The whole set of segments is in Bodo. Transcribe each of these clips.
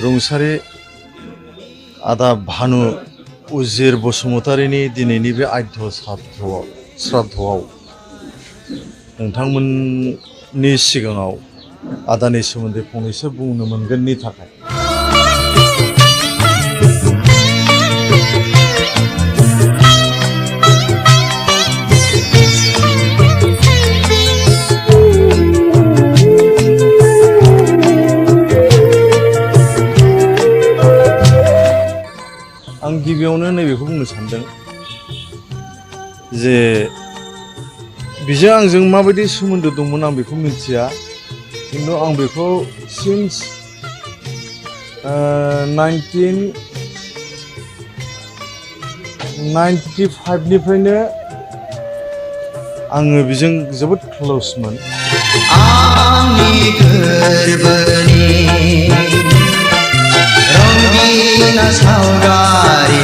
रुंसारि आदा भानु उजिर बसुमतारीनि दिनैनि बे आद्य श्राद्धआव नोंथांमोननि सिगाङाव आदानि सोमोन्दै फंनैसो बुंनो मोनगोननि थाखाय आं गिबियावनो नैबेखौ बुंनो सानदों जे बिजों आंजों माबायदि सोमोन्दो दंमोन आं बेखौ मिथिया खिन्थु आं बेखौ सिन्स 1995 निफ्रायनो आङो बिजों जोबोद क्ल'समोन आंनि गोरबोनि रंगिना सावगारि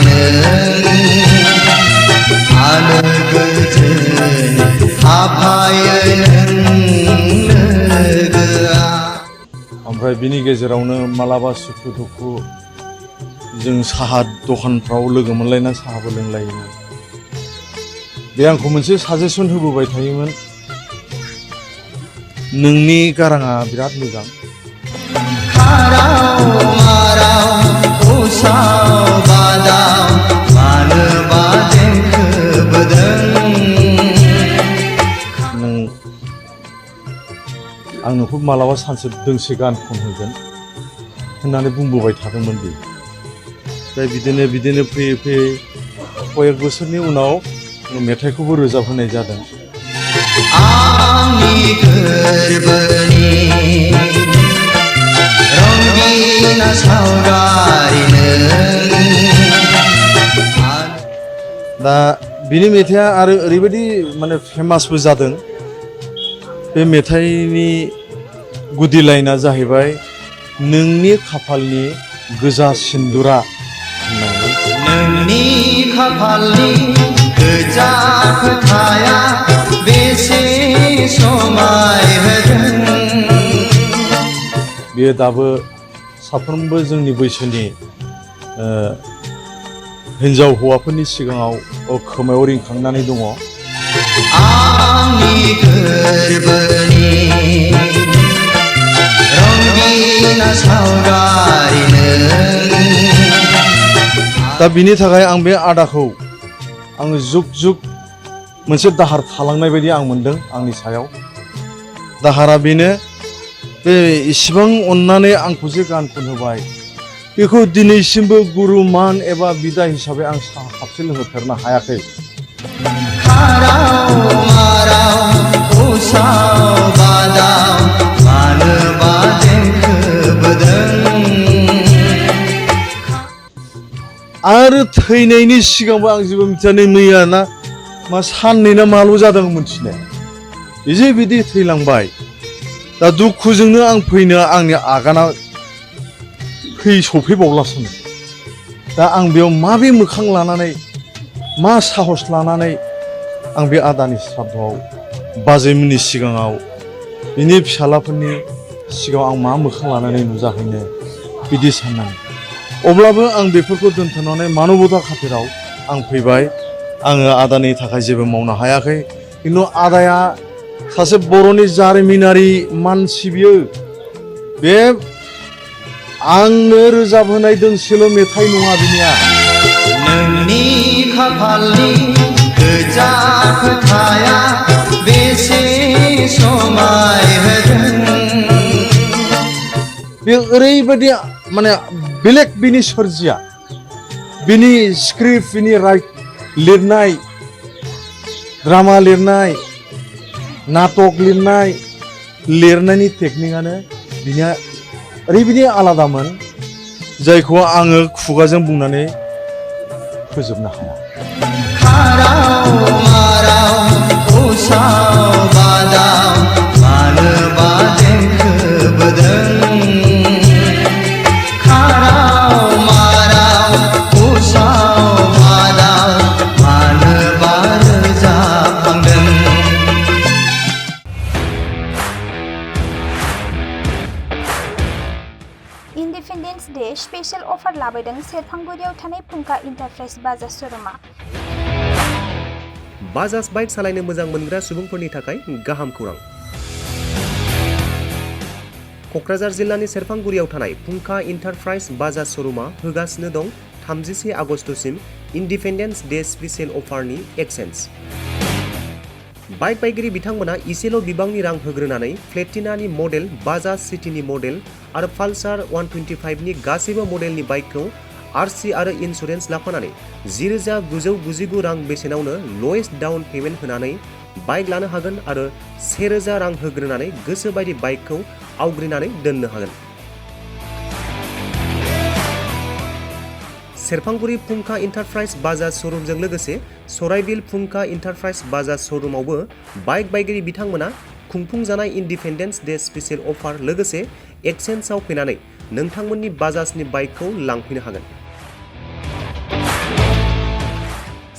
आलो गोजोन आफायै लोगोआ ओमफ्राय बिनि गेजेरावनो मालाबा सुखु दुखु जों साहा दखानफ्राव लोगो मोनलायना साहाबो लोंलायोमोन बे आंखौ मोनसे साजेसन होबोबाय थायोमोन नोंनि गाराङा बिराद मोजां आं नोंखौ मालाबा सानसे दोंसे गान खनहोगोन होननानै बुंबोबाय थादोंमोन बे ओमफ्राय बिदिनो फैयै कয়েक बोसोरनि उनाव मेथाइखौबो रोजाबहोनाय जादों आंनि गोरबोनि रंगिना सावगारि दा बिनि मेथाइआ आरो ओरैबायदि माने फेमासबो जादों बे मेथाइनि गुदि लाइना जाहैबाय नोंनि खाफालनि गोजा सिन्दुरा नोंनि खाफालनि गोजा फोथाया बेसे समायहोदों बेयो दाबो साफ्रोमबो जोंनि बैसोनि हिन्जाव हौवाफोरनि सिगाङाव खोमायाव रिंखांनानै दङ आंनि गोरबोनि रंगिना सावगारि दा बिनि थाखाय आं बे आदाखौ आङो जुग मोनसे दाहार थालांनाय बायदि आं मोनदों आंनि सायाव दाहारा बेनो बे इसिबां अननानै आंखौ जे गान खनहोबाय बेखौ दिनैसिमबो गुरु मान एबा बिदा हिसाबै आं साहा खापसे लोंहोफेरनो हायाखै आरो थैनायनि सिगांबो आं जेबो मिथिया मैया ना मा साननै ना माल' जादों मिथिनाय बिदि बिदि थैलांबाय दा दुखुजोंनो आं फैनो आंनि आगाना सफैबावलासो दा आं बेयाव माबे मोखां लानानै मा साहस लानानै आं बे आदानि श्राद्धआव बाजैमोननि सिगाङाव बिनि फिसालाफोरनि सिगाङाव आं मा मोखां लानानै नुजाहैनो बिदि साननानै अब्लाबो आं बेफोरखौ दोनथ'नानै मानबता खाथिराव आं फैबाय आङो आदानि थाखाय जेबो मावनो हायाखै खिन्थु आदाया सासे बर'नि जारिमिनारि मानसि बियो बे आंनो रोजाबहोनाय दोंसेल' मेथाइ नङा बिनिया नोंनि खाफालनि गोजा फोथाया बेसे समायहोदों बे ओरैबायदि माने बेलेग बिनि सोरजिया बिनि स्क्रिप्ट बिनि लिरनाय ड्रामा लिरनाय नाटक लिरनायनि टेकनिकआनो बिनिया ओरैबायदि आलादामोन जायखौ आङो खुगाजों बुंनानै फोजोबनो हाया In the independence day special अफार लाबोदों सेरफांगुरियाव थानाय फुंखा इन्टारप्राइज बाजाज श'रुमा। बाजाज बाइक सालायनो मोजां मोनग्रा सुबुंफोरनि थाखाय गाहाम खौरां। क'क्राझार जिल्लानि सेरफांगुरियाव थानाय फुंखा इन्टारप्राइज बाजाज श'रुमा होगासिनो दं 31 आगस्तसिम इन्डिपेन्डेन्स डे स्पेशल अफारनि एक्सेन्ज। बाइक बायगिरि बिथांमोना इसेल' बिबांनि रां होग्रोनानै प्लेटिनानि मडेल, बाजाज सिटीनि मडेल आरो पालसार 125 नि गासैबो मडेलनि बाइकखौ आरसि आरो इन्सुरेन्स लाफानानै 10,999 रां बेसेनावनो ल'एस्ट डाउन पेमेन्ट होनानै बाइक लानो हागोन आरो 1,000 रां होग्रोनानै गोसोबायदि बाइकखौ आवग्रिनानै दोननो हागोन। सेरफांगुरि फुंखा इन्टारप्राइज बाजाज श'रुमजों लोगोसे सराइबिल फुंखा इन्टारप्राइज बाजाज श'रुमावबो बाइक बायगिरि बिथांमोना खुंफुंजानाय इन्डिपेन्डेन्स डे स्पेशल अफार लोगोसे एक्सेन्जआव फैनानै नोंथांमोननि बाजाजनि बाइकखौ लांफैनो हागोन।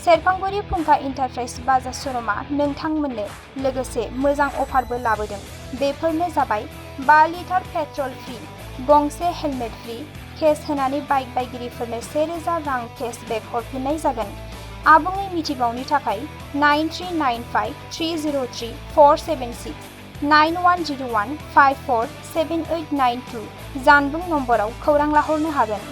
सेरफांगुरि फुंखा इन्टारप्राइज बाजाज श'रुमा नोंथांमोननो लोगोसे मोजां अफारबो लाबोदों। बेफोरनो जाबाय 5 लिटार पेट्रल फ्रि, गंसे हेलमेट फ्रि, केस होनानै बाइक बायगिरिफोरनो 1,000 रां केसबेक हरफिननाय जागोन। आबुङै मिथिबावनो थाखाय 9395303476 9101547892 जानबुं नम्बराव खौरां लाहरनो हागोन।